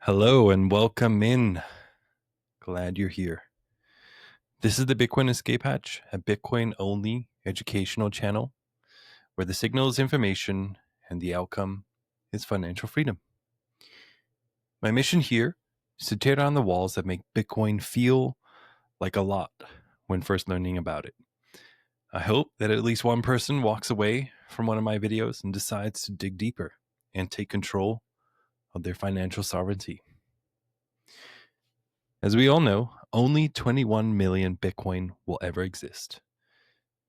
Hello and welcome in. Glad you're here. This is the Bitcoin Escape Hatch, a Bitcoin only educational channel where the signal is information and the outcome is financial freedom. My mission here is to tear down the walls that make Bitcoin feel like a lot when first learning about it. I hope that at least one person walks away from one of my videos and decides to dig deeper and take control of their financial sovereignty. As we all know, only 21 million Bitcoin will ever exist.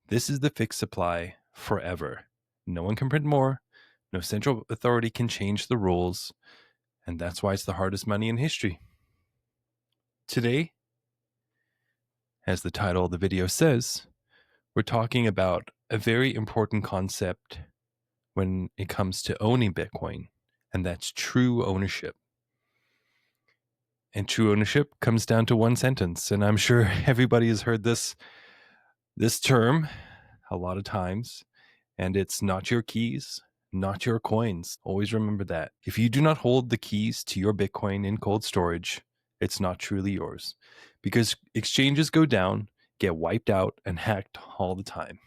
This is the fixed supply forever. No one can print more, no central authority can change the rules, and that's why it's the hardest money in history. Today, as the title of the video says, we're talking about a very important concept when it comes to owning Bitcoin, and that's true ownership. And true ownership comes down to one sentence, and I'm sure everybody has heard this term a lot of times, and it's not your keys, not your coins. Always remember that. If you do not hold the keys to your Bitcoin in cold storage, it's not truly yours, because exchanges go down, get wiped out, and hacked all the time.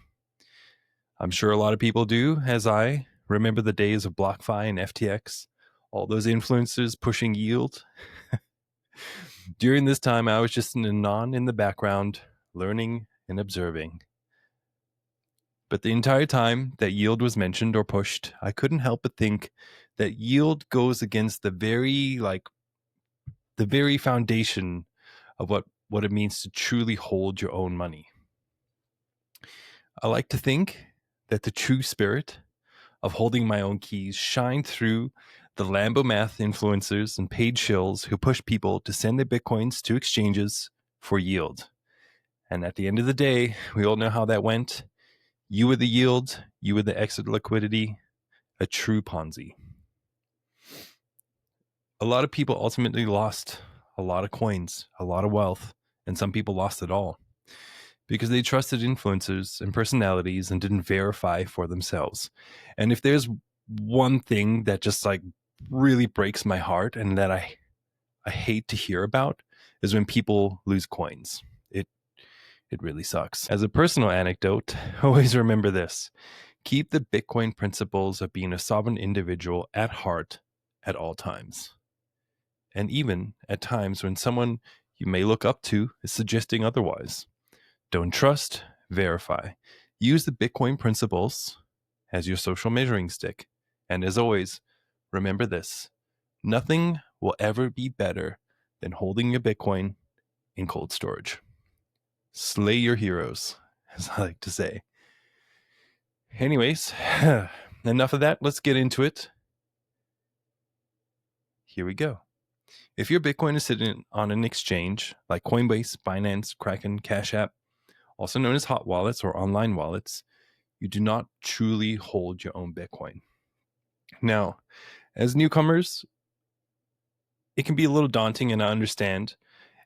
I'm sure a lot of people do, as I remember the days of BlockFi and FTX, all those influencers pushing yield. During this time, I was just in the background, learning and observing. But the entire time that yield was mentioned or pushed, I couldn't help but think that yield goes against the very foundation of what it means to truly hold your own money. I like to think that the true spirit of holding my own keys shine through the Lambo math influencers and paid shills who push people to send their Bitcoins to exchanges for yield. And at the end of the day, we all know how that went. You were the yield, you were the exit liquidity, a true Ponzi. A lot of people ultimately lost a lot of coins, a lot of wealth, and some people lost it all because they trusted influencers and personalities and didn't verify for themselves. And if there's one thing that just like really breaks my heart and that I hate to hear about is when people lose coins. It really sucks. As a personal anecdote, always remember this. Keep the Bitcoin principles of being a sovereign individual at heart at all times. And even at times when someone you may look up to is suggesting otherwise. Don't trust, verify. Use the Bitcoin principles as your social measuring stick. And as always, remember this. Nothing will ever be better than holding your Bitcoin in cold storage. Slay your heroes, as I like to say. Anyways, enough of that. Let's get into it. Here we go. If your Bitcoin is sitting on an exchange like Coinbase, Binance, Kraken, Cash App, also known as hot wallets or online wallets, you do not truly hold your own Bitcoin. Now, as newcomers, it can be a little daunting, and I understand.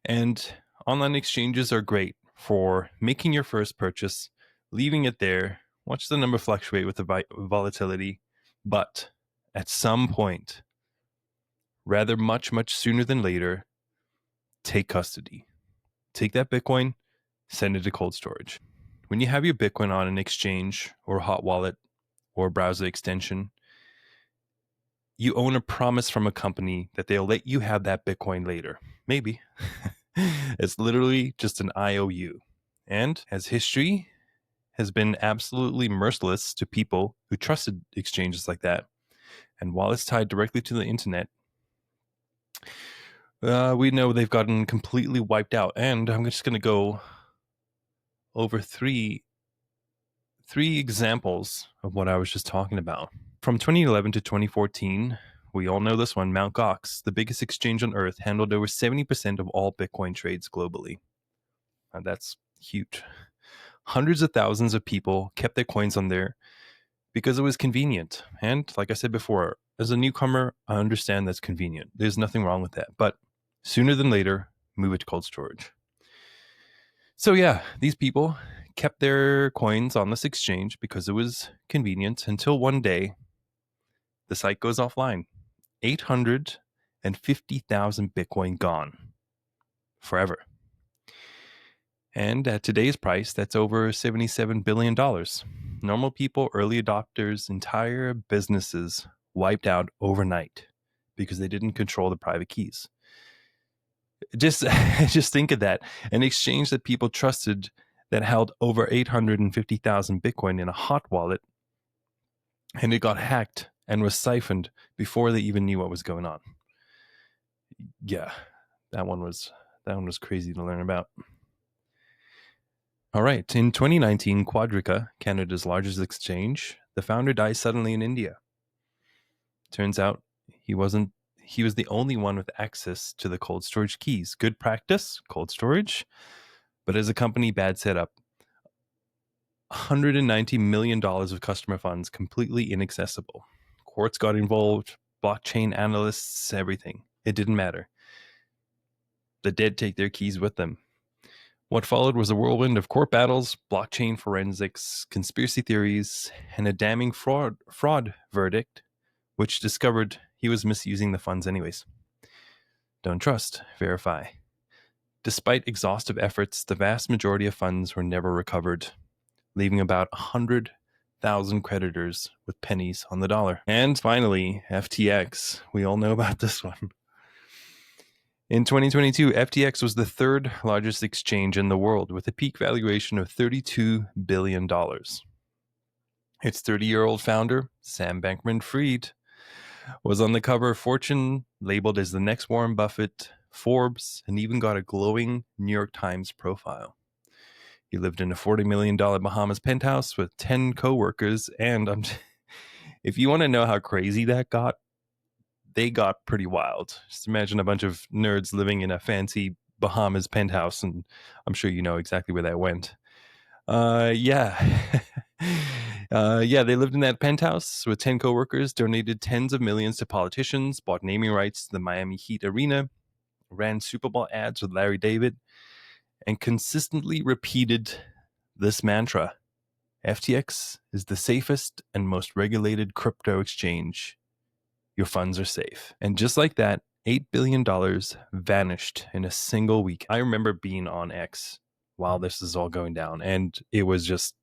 And online exchanges are great for making your first purchase, leaving it there, watch the number fluctuate with the volatility. But at some point, rather much sooner than later, take custody. Take that Bitcoin, send it to cold storage. When you have your Bitcoin on an exchange or a hot wallet or a browser extension, you own a promise from a company that they'll let you have that Bitcoin later. Maybe. It's literally just an IOU. And as history has been absolutely merciless to people who trusted exchanges like that, and while it's tied directly to the internet, we know they've gotten completely wiped out. And I'm just going to go over three examples of what I was just talking about. From 2011 to 2014, we all know this one, Mt. Gox, the biggest exchange on earth, handled over 70% of all Bitcoin trades globally. That's huge. Hundreds of thousands of people kept their coins on there because it was convenient. And like I said before, as a newcomer, I understand that's convenient. There's nothing wrong with that. But sooner than later, move it to cold storage. So yeah, these people kept their coins on this exchange because it was convenient until one day the site goes offline. and 50,000 Bitcoin gone forever. And at today's price, that's over $77 billion. Normal people, early adopters, entire businesses wiped out overnight because they didn't control the private keys. Just think of that. An exchange that people trusted that held over 850,000 Bitcoin in a hot wallet, and it got hacked and was siphoned before they even knew what was going on. Yeah, that one was crazy to learn about. All right, in 2019, Quadriga, Canada's largest exchange, the founder died suddenly in India. Turns out he was the only one with access to the cold storage keys. Good practice, cold storage, but as a company, bad setup. $190 million of customer funds completely inaccessible. Courts got involved, blockchain analysts, everything. It didn't matter. The dead take their keys with them. What followed was a whirlwind of court battles, blockchain forensics, conspiracy theories, and a damning fraud verdict, which discovered he was misusing the funds anyways. Don't trust, verify. Despite exhaustive efforts, the vast majority of funds were never recovered, leaving about 100,000 creditors with pennies on the dollar. And finally, FTX. We all know about this one. In 2022, FTX was the third largest exchange in the world with a peak valuation of $32 billion. Its 30-year-old founder, Sam Bankman-Fried, was on the cover of Fortune, labeled as the next Warren Buffett, Forbes, and even got a glowing New York Times profile. He lived in a $40 million Bahamas penthouse with 10 co-workers, and if you want to know how crazy that got, they got pretty wild. Just imagine a bunch of nerds living in a fancy Bahamas penthouse, and I'm sure you know exactly where that went. Yeah, they lived in that penthouse with 10 co-workers, donated tens of millions to politicians, bought naming rights to the Miami Heat arena, ran Super Bowl ads with Larry David, and consistently repeated this mantra: FTX is the safest and most regulated crypto exchange. Your funds are safe. And just like that, $8 billion vanished in a single week. I remember being on X while this is all going down, and it was just,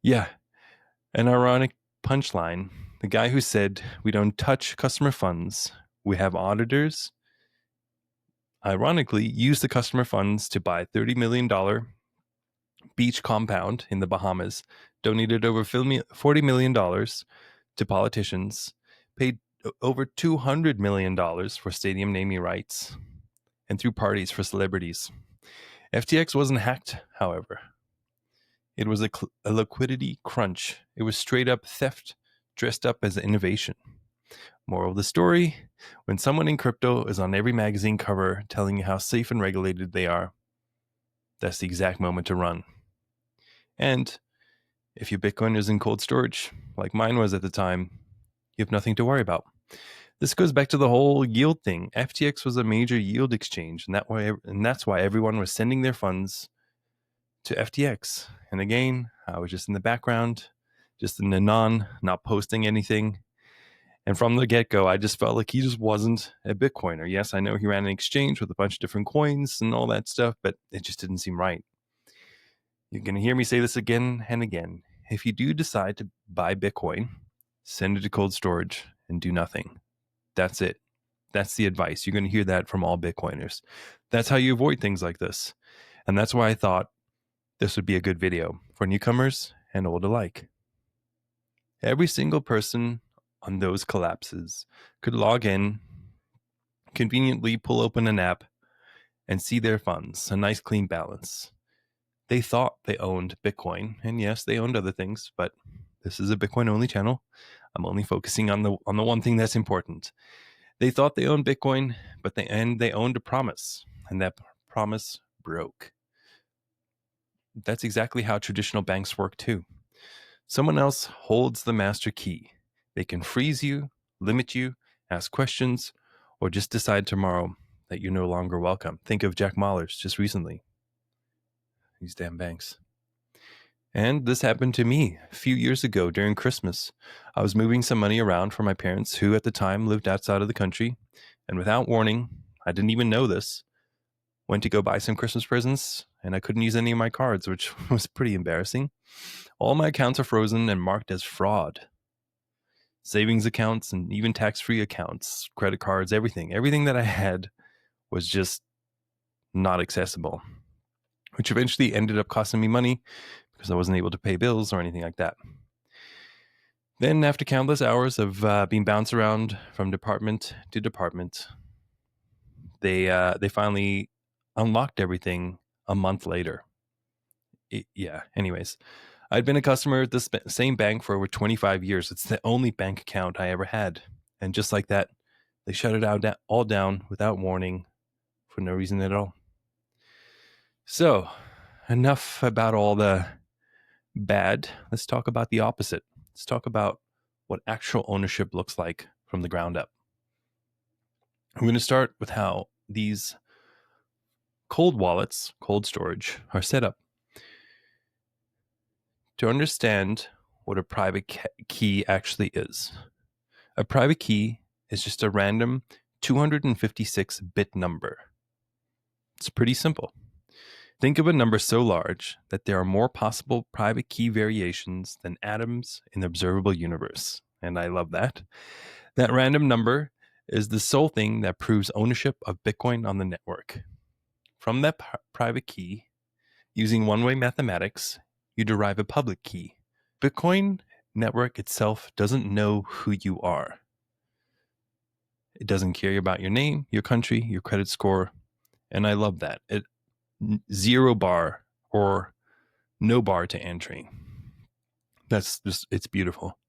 an ironic punchline. The guy who said, we don't touch customer funds, we have auditors, ironically used the customer funds to buy $30 million beach compound in the Bahamas, donated over $40 million to politicians, paid over $200 million for stadium naming rights, and threw parties for celebrities. FTX wasn't hacked, however. It was a liquidity crunch. It was straight up theft dressed up as innovation. Moral of the story: when someone in crypto is on every magazine cover telling you how safe and regulated they are, that's the exact moment to run. And if your Bitcoin is in cold storage, like mine was at the time, you have nothing to worry about. This goes back to the whole yield thing. FTX was a major yield exchange, and that's why everyone was sending their funds to FTX. And again, I was just in the background, just in the not posting anything. And from the get-go, I just felt like he just wasn't a Bitcoiner. Yes, I know he ran an exchange with a bunch of different coins and all that stuff, but it just didn't seem right. You're going to hear me say this again and again. If you do decide to buy Bitcoin, send it to cold storage and do nothing. That's it. That's the advice. You're going to hear that from all Bitcoiners. That's how you avoid things like this. And that's why I thought this would be a good video for newcomers and old alike. Every single person on those collapses could log in, conveniently pull open an app, and see their funds, a nice clean balance. They thought they owned Bitcoin, and yes, they owned other things, but this is a Bitcoin-only channel. I'm only focusing on the one thing that's important. They thought they owned Bitcoin, but they owned a promise, and that promise broke. That's exactly how traditional banks work too. Someone else holds the master key. They can freeze you, limit you, ask questions, or just decide tomorrow that you're no longer welcome. Think of Jack Mallers just recently. These damn banks. And this happened to me a few years ago during Christmas. I was moving some money around for my parents, who at the time lived outside of the country. And without warning, I didn't even know this, went to go buy some Christmas presents, and I couldn't use any of my cards, which was pretty embarrassing. All my accounts are frozen and marked as fraud. Savings accounts and even tax-free accounts, credit cards, everything that I had was just not accessible, which eventually ended up costing me money because I wasn't able to pay bills or anything like that. Then, after countless hours of being bounced around from department to department, they finally unlocked everything a month later. Anyways, I'd been a customer at this same bank for over 25 years. It's the only bank account I ever had. And just like that, they shut it all down without warning for no reason at all. So, enough about all the bad. Let's talk about the opposite. Let's talk about what actual ownership looks like from the ground up. I'm going to start with how these cold wallets, cold storage, are set up. To understand what a private key actually is, a private key is just a random 256-bit number. It's pretty simple. Think of a number so large that there are more possible private key variations than atoms in the observable universe. And I love that. That random number is the sole thing that proves ownership of Bitcoin on the network. From that private key, using one-way mathematics, you derive a public key. Bitcoin network itself doesn't know who you are. It doesn't care about your name, your country, your credit score. And I love that. It 0 bar or no bar to entry. That's just, it's beautiful.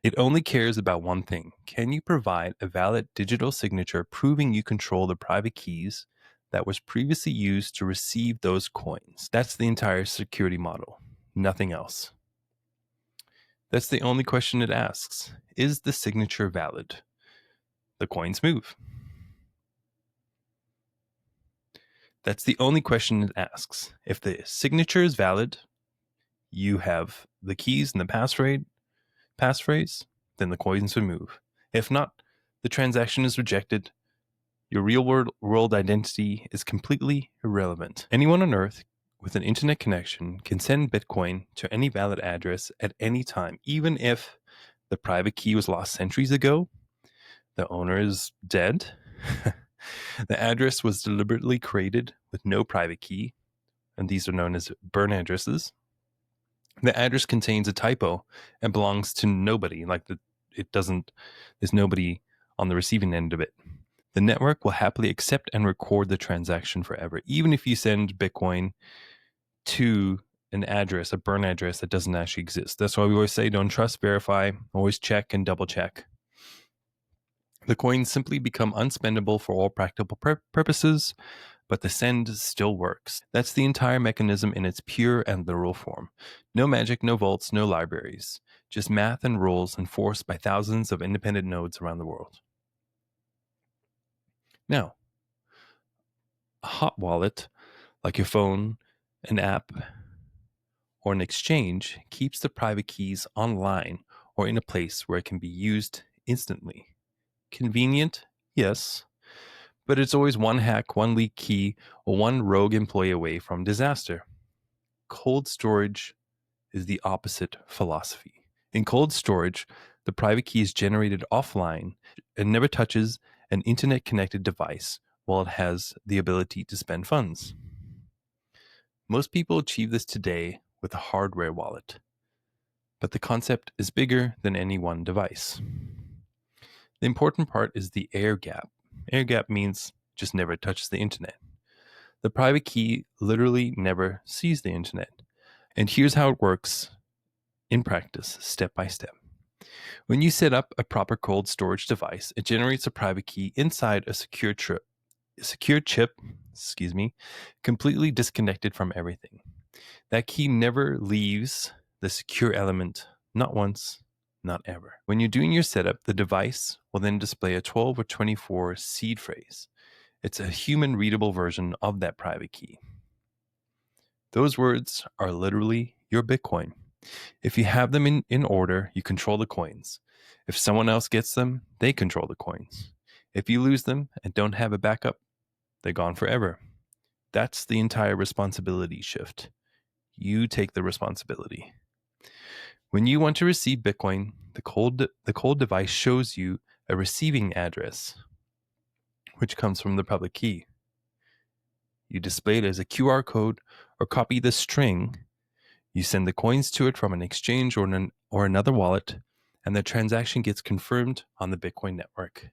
It only cares about one thing. Can you provide a valid digital signature proving you control the private keys that was previously used to receive those coins? That's the entire security model. Nothing else. That's the only question it asks. Is the signature valid? The coins move. That's the only question it asks. If the signature is valid, you have the keys and the passphrase, then the coins will move. If not, the transaction is rejected. Your real world identity is completely irrelevant. Anyone on Earth with an internet connection can send Bitcoin to any valid address at any time, even if the private key was lost centuries ago, the owner is dead, the address was deliberately created with no private key, and these are known as burn addresses. The address contains a typo and belongs to nobody, there's nobody on the receiving end of it. The network will happily accept and record the transaction forever, even if you send Bitcoin to an address, a burn address that doesn't actually exist. That's why we always say don't trust, verify, always check and double check. The coins simply become unspendable for all practical purposes, but the send still works. That's the entire mechanism in its pure and literal form. No magic, no vaults, no libraries. Just math and rules enforced by thousands of independent nodes around the world. Now, a hot wallet, like your phone, an app, or an exchange, keeps the private keys online or in a place where it can be used instantly. Convenient? Yes. But it's always one hack, one leak key, or one rogue employee away from disaster. Cold storage is the opposite philosophy. In cold storage, the private key is generated offline and never touches an internet-connected device while it has the ability to spend funds. Most people achieve this today with a hardware wallet, but the concept is bigger than any one device. The important part is the air gap. Air gap means just never touches the internet. The private key literally never sees the internet. And here's how it works in practice, step by step. When you set up a proper cold storage device, it generates a private key inside a secure chip, completely disconnected from everything. That key never leaves the secure element, not once, not ever. When you're doing your setup, the device will then display a 12 or 24 seed phrase. It's a human readable version of that private key. Those words are literally your Bitcoin. If you have them in order, you control the coins. If someone else gets them, they control the coins. If you lose them and don't have a backup, they're gone forever. That's the entire responsibility shift. You take the responsibility. When you want to receive Bitcoin, the cold device shows you a receiving address, which comes from the public key. You display it as a QR code or copy the string. You send the coins to it from an exchange or another wallet, and the transaction gets confirmed on the Bitcoin network.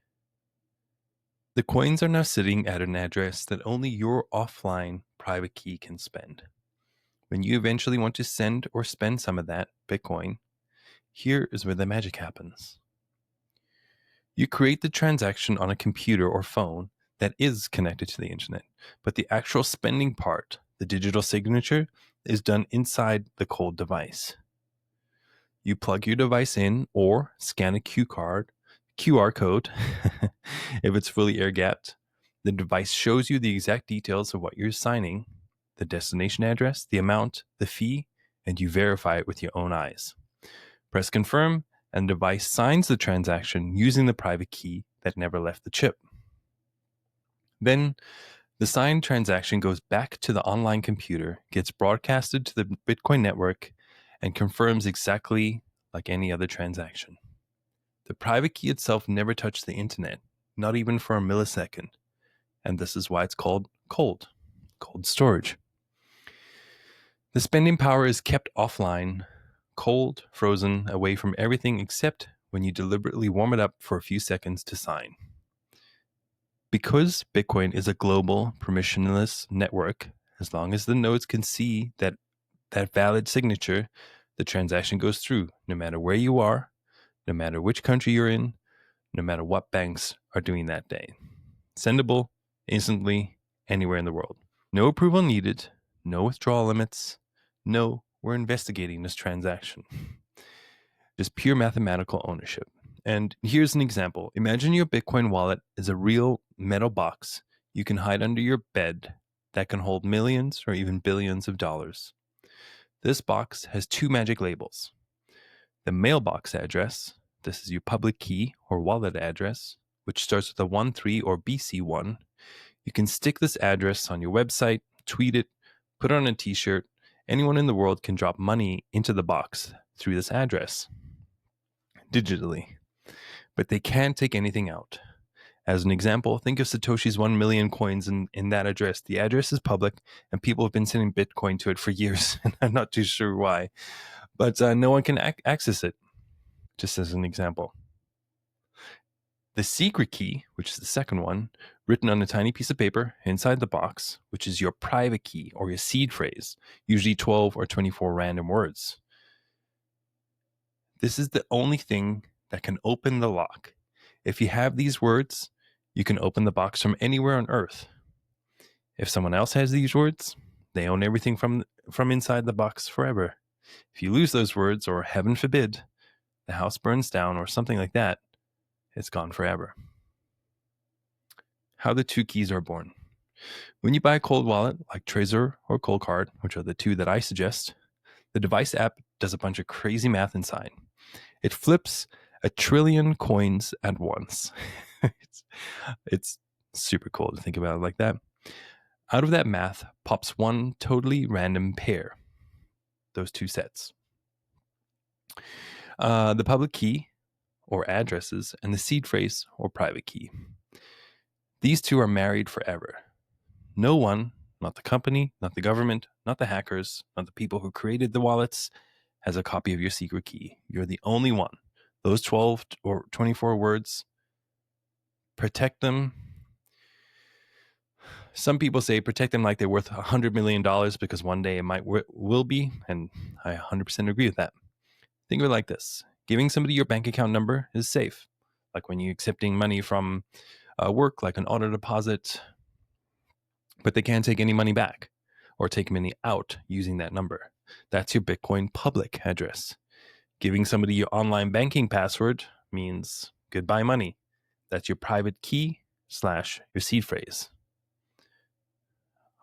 The coins are now sitting at an address that only your offline private key can spend. When you eventually want to send or spend some of that Bitcoin, here is where the magic happens. You create the transaction on a computer or phone that is connected to the internet, but the actual spending part, the digital signature, is done inside the cold device. You plug your device in or scan a QR code if it's fully air gapped. The device shows you the exact details of what you're signing, the destination address, the amount, the fee, and you verify it with your own eyes. Press confirm, and the device signs the transaction using the private key that never left the chip. Then, the signed transaction goes back to the online computer, gets broadcasted to the Bitcoin network, and confirms exactly like any other transaction. The private key itself never touched the internet, not even for a millisecond. And this is why it's called cold storage. The spending power is kept offline, cold, frozen, away from everything except when you deliberately warm it up for a few seconds to sign. Because Bitcoin is a global, permissionless network, as long as the nodes can see that valid signature, the transaction goes through, no matter where you are, no matter which country you're in, no matter what banks are doing that day. Sendable, instantly, anywhere in the world. No approval needed, no withdrawal limits, no, we're investigating this transaction. Just pure mathematical ownership. And here's an example. Imagine your Bitcoin wallet is a real metal box you can hide under your bed that can hold millions or even billions of dollars. This box has two magic labels. The mailbox address, this is your public key or wallet address, which starts with a 13 or BC1. You can stick this address on your website, tweet it, put it on a t-shirt. Anyone in the world can drop money into the box through this address digitally, but they can't take anything out. As an example, think of Satoshi's 1 million coins in that address. The address is public, and people have been sending Bitcoin to it for years, and I'm not too sure why. But no one can access it, just as an example. The secret key, which is the second one, written on a tiny piece of paper inside the box, which is your private key or your seed phrase, usually 12 or 24 random words. This is the only thing that can open the lock. If you have these words, you can open the box from anywhere on Earth. If someone else has these words, they own everything from inside the box forever. If you lose those words, or heaven forbid, the house burns down or something like that, it's gone forever. How the two keys are born. When you buy a cold wallet like Trezor or Cold Card, which are the two that I suggest, the device app does a bunch of crazy math inside. It flips 1 trillion coins at once. It's super cool to think about it like that. Out of that math pops one totally random pair, those two sets. The public key or addresses and the seed phrase or private key. These two are married forever. No one, not the company, not the government, not the hackers, not the people who created the wallets, has a copy of your secret key. You're the only one. Those 12 or 24 words, protect them. Some people say protect them like they're worth $100 million because one day it will be, and I 100% agree with that. Think of it like this. Giving somebody your bank account number is safe. Like when you're accepting money from work, like an auto deposit, but they can't take any money back or take money out using that number. That's your Bitcoin public address. Giving somebody your online banking password means goodbye money. That's your private key / your seed phrase.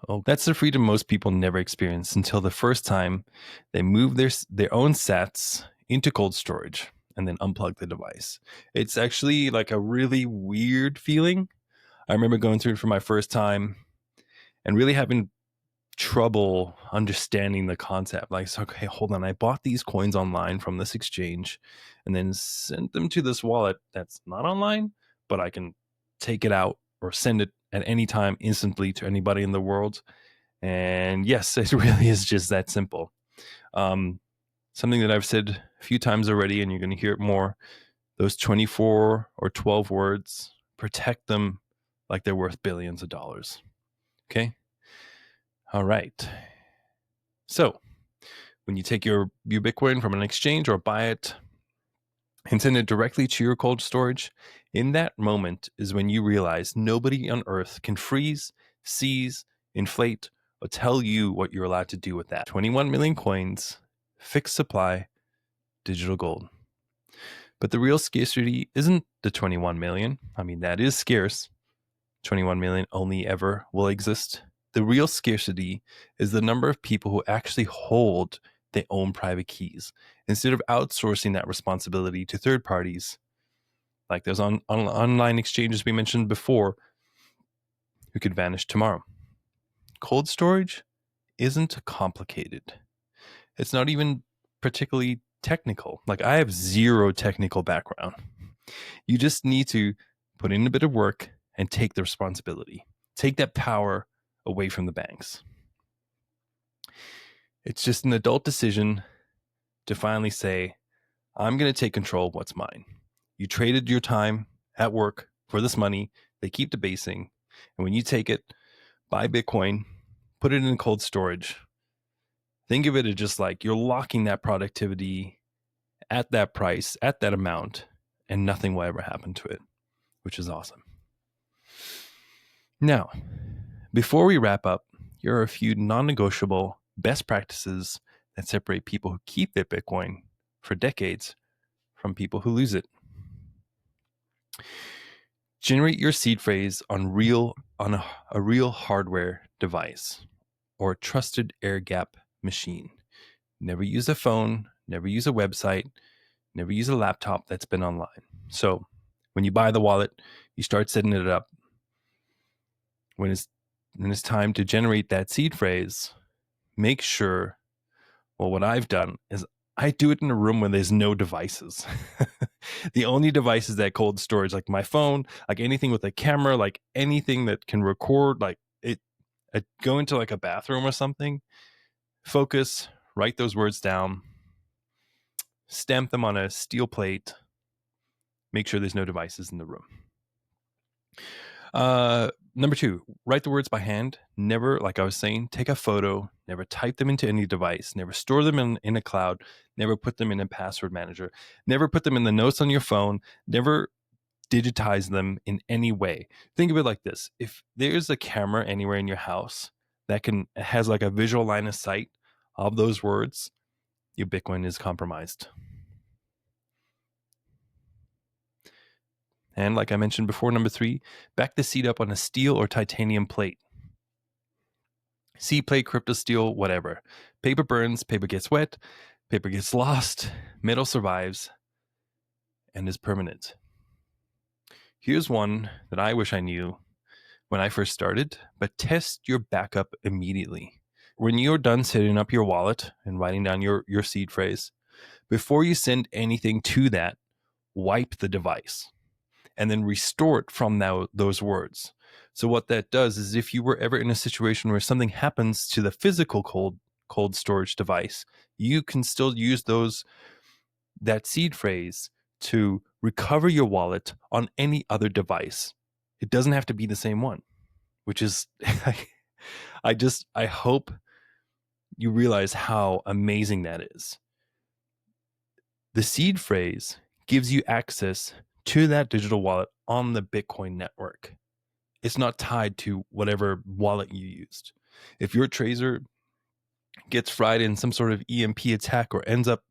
Oh, that's the freedom most people never experience until the first time they move their own sats into cold storage and then unplug the device. It's actually like a really weird feeling. I remember going through it for my first time and really having trouble understanding the concept. Like, so, okay, hold on. I bought these coins online from this exchange and then sent them to this wallet that's not online, but I can take it out or send it at any time instantly to anybody in the world. And yes, it really is just that simple. Something that I've said a few times already, and you're going to hear it more. Those 24 or 12 words, protect them like they're worth billions of dollars. Okay? All right. So when you take your Bitcoin from an exchange or buy it and send it directly to your cold storage, in that moment is when you realize nobody on earth can freeze, seize, inflate, or tell you what you're allowed to do with that. 21 million coins, fixed supply, digital gold. But the real scarcity isn't the 21 million. I mean, that is scarce. 21 million only ever will exist. The real scarcity is the number of people who actually hold their own private keys instead of outsourcing that responsibility to third parties, like those online exchanges we mentioned before, who could vanish tomorrow. Cold storage isn't complicated. It's not even particularly technical. Like, I have zero technical background. You just need to put in a bit of work and take the responsibility. Take that power away from the banks. It's just an adult decision to finally say, I'm going to take control of what's mine. You traded your time at work for this money. They keep debasing. And when you take it, buy Bitcoin, put it in cold storage, think of it as just like you're locking that productivity at that price, at that amount, and nothing will ever happen to it, which is awesome. Now, before we wrap up, here are a few non-negotiable best practices that separate people who keep their Bitcoin for decades from people who lose it. Generate your seed phrase on a real hardware device or a trusted air gap machine. Never use a phone, never use a website, never use a laptop that's been online. So when you buy the wallet, you start setting it up. When it's time to generate that seed phrase, make sure, well, what I've done is I do it in a room where there's no devices. The only devices that cold storage, like my phone, like anything with a camera, like anything that can record, like it, I go into like a bathroom or something, focus, write those words down, stamp them on a steel plate, make sure there's no devices in the room. Number 2, write the words by hand. Never, like I was saying, take a photo, never type them into any device, never store them in a cloud, never put them in a password manager, never put them in the notes on your phone, never digitize them in any way. Think of it like this. If there's a camera anywhere in your house that has like a visual line of sight of those words, your Bitcoin is compromised. And like I mentioned before, number 3, back the seed up on a steel or titanium plate. Seed plate, crypto steel, whatever. Paper burns, paper gets wet, paper gets lost, metal survives, and is permanent. Here's one that I wish I knew when I first started, but test your backup immediately. When you're done setting up your wallet and writing down your seed phrase, before you send anything to that, wipe the device and then restore it from those words. So what that does is, if you were ever in a situation where something happens to the physical cold storage device, you can still use that seed phrase to recover your wallet on any other device. It doesn't have to be the same one, which is I hope you realize how amazing that is. The seed phrase gives you access to that digital wallet on the Bitcoin network. It's not tied to whatever wallet you used. If your tracer gets fried in some sort of EMP attack or ends up,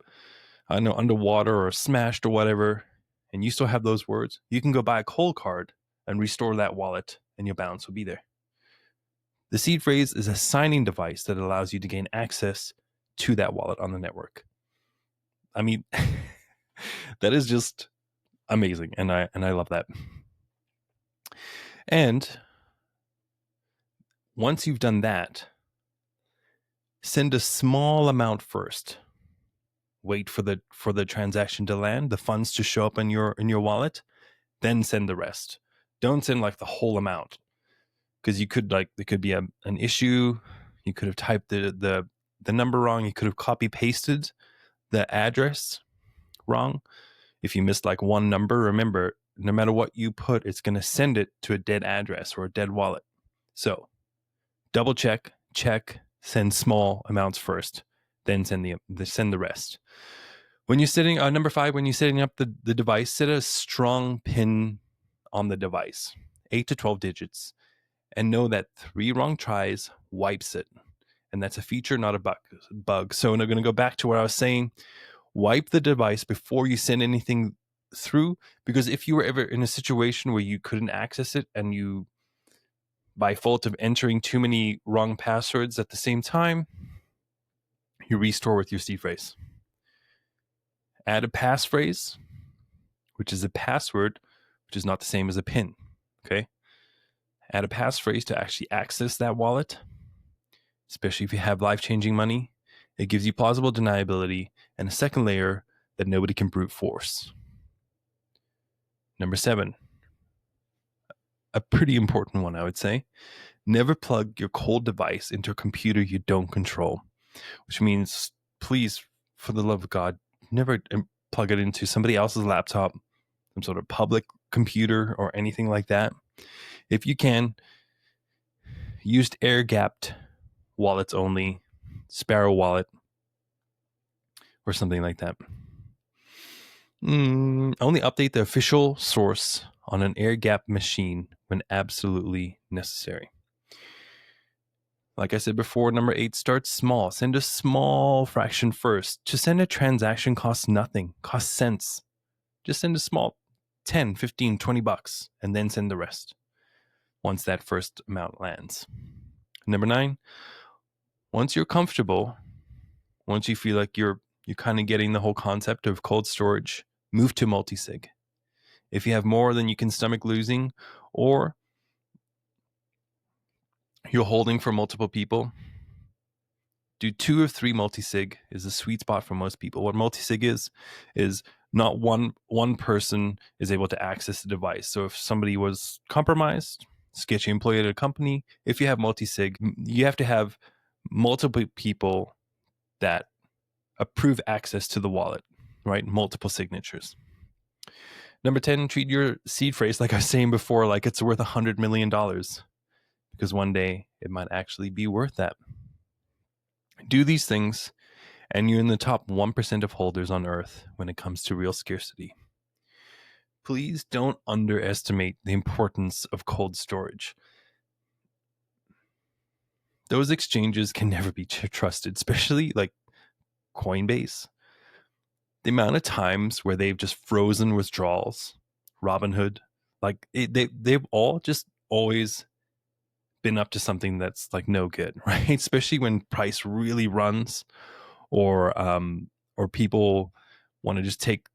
I don't know, underwater or smashed or whatever, and you still have those words, you can go buy a cold card and restore that wallet and your balance will be there. The seed phrase is a signing device that allows you to gain access to that wallet on the network. I mean, that is just amazing, and I love that. And once you've done that, send a small amount first. Wait for the transaction to land, the funds to show up in your wallet, then send the rest. Don't send like the whole amount, because you could there could be an issue. You could have typed the number wrong. You could have copy pasted the address wrong. If you missed like one number, remember, no matter what you put, it's going to send it to a dead address or a dead wallet. So double check, send small amounts first, then send the rest. When you're setting number 5, when you're setting up the device, set a strong pin on the device, 8 to 12 digits, and know that 3 wrong tries wipes it. And that's a feature, not a bug. So I'm going to go back to what I was saying. Wipe the device before you send anything through, because if you were ever in a situation where you couldn't access it and you, by fault of entering too many wrong passwords at the same time, you restore with your seed phrase. Add a passphrase, which is a password, which is not the same as a PIN. Okay. Add a passphrase to actually access that wallet, especially if you have life-changing money. It gives you plausible deniability and a second layer that nobody can brute force. Number 7, a pretty important one, I would say. Never plug your cold device into a computer you don't control, which means, please, for the love of God, never plug it into somebody else's laptop, some sort of public computer or anything like that. If you can, use air-gapped wallets only, Sparrow wallet, or something like that. Only update the official source on an air-gapped machine when absolutely necessary. Like I said before, number 8, start small. Send a small fraction first. To send a transaction costs nothing, costs cents. Just send a small 10, 15, 20 bucks, and then send the rest once that first amount lands. Number 9, once you're comfortable, once you feel like you're kind of getting the whole concept of cold storage, move to multisig. If you have more than you can stomach losing, or you're holding for multiple people, do 2 or 3 multisig is a sweet spot for most people. What multisig is not one person is able to access the device. So if somebody was compromised, sketchy employee at a company, if you have multisig, you have to have multiple people that approve access to the wallet, right? Multiple signatures. Number 10, treat your seed phrase, like I was saying before, like it's worth $100 million, because one day it might actually be worth that. Do these things, and you're in the top 1% of holders on Earth when it comes to real scarcity. Please don't underestimate the importance of cold storage. Those exchanges can never be trusted, especially like Coinbase. The amount of times where they've just frozen withdrawals, Robinhood, like they've all just always been up to something that's like no good, right? Especially when price really runs, or people want to just take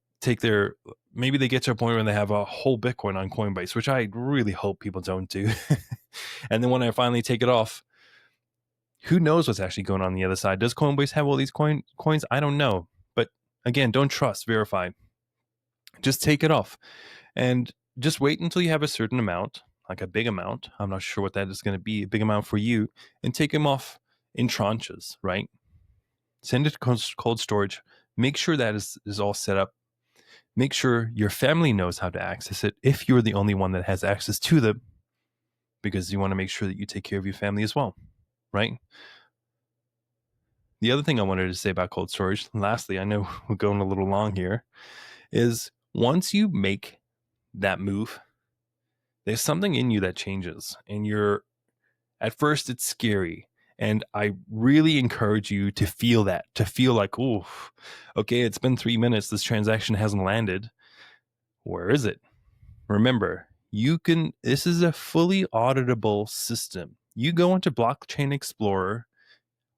their, maybe they get to a point where they have a whole Bitcoin on Coinbase, which I really hope people don't do. And then when I finally take it off, who knows what's actually going on the other side? Does Coinbase have all these coins? I don't know. But again, don't trust, verify. Just take it off and just wait until you have a certain amount, like a big amount. I'm not sure what that is going to be, a big amount for you, and take them off in tranches, right? Send it to cold storage. Make sure that is all set up. Make sure your family knows how to access it if you're the only one that has access to them, because you want to make sure that you take care of your family as well, right? The other thing I wanted to say about cold storage, lastly, I know we're going a little long here, is once you make that move, there's something in you that changes. And at first it's scary. And I really encourage you to feel that, to feel like, oh, okay, it's been 3 minutes. This transaction hasn't landed. Where is it? Remember, this is a fully auditable system. You go into Blockchain Explorer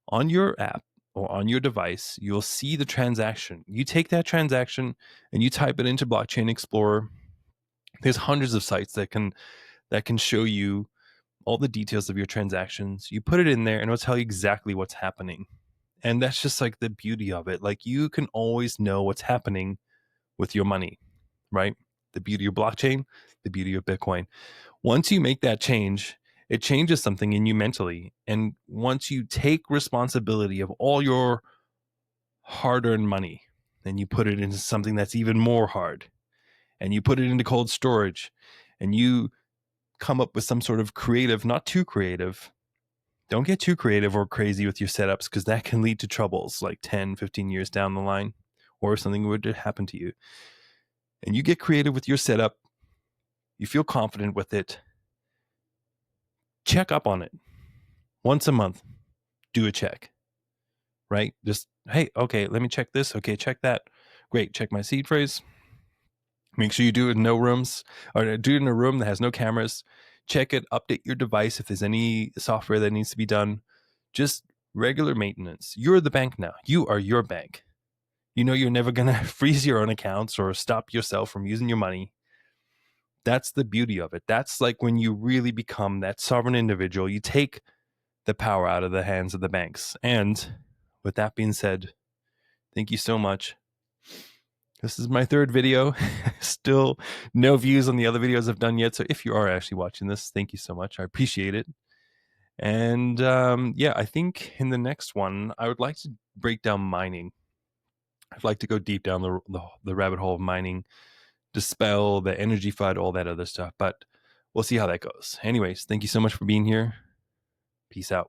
on your app or on your device, you'll see the transaction. You take that transaction and you type it into Blockchain Explorer. There's hundreds of sites that can show you all the details of your transactions. You put it in there and it'll tell you exactly what's happening. And that's just like the beauty of it. Like you can always know what's happening with your money, right? The beauty of blockchain, the beauty of Bitcoin. Once you make that change, it changes something in you mentally. And once you take responsibility of all your hard-earned money and you put it into something that's even more hard, and you put it into cold storage, and you come up with some sort of creative, not too creative. Don't get too creative or crazy with your setups, because that can lead to troubles like 10, 15 years down the line, or if something would happen to you. And you get creative with your setup. You feel confident with it. Check up on it once a month. Do a check, right? Just, hey, okay, let me check this. Okay, check that. Great. Check my seed phrase. Make sure you do it in no rooms, or do it in a room that has no cameras. Check it, update your device if there's any software that needs to be done. Just regular maintenance. You're the bank now. You are your bank. You know you're never going to freeze your own accounts or stop yourself from using your money. That's the beauty of it. That's like when you really become that sovereign individual. You take the power out of the hands of the banks. And with that being said, thank you so much. This is my third video. Still no views on the other videos I've done yet. So if you are actually watching this, thank you so much. I appreciate it. And yeah, I think in the next one, I would like to break down mining. I'd like to go deep down the rabbit hole of mining, dispel the energy FUD, all that other stuff. But we'll see how that goes. Anyways, thank you so much for being here. Peace out.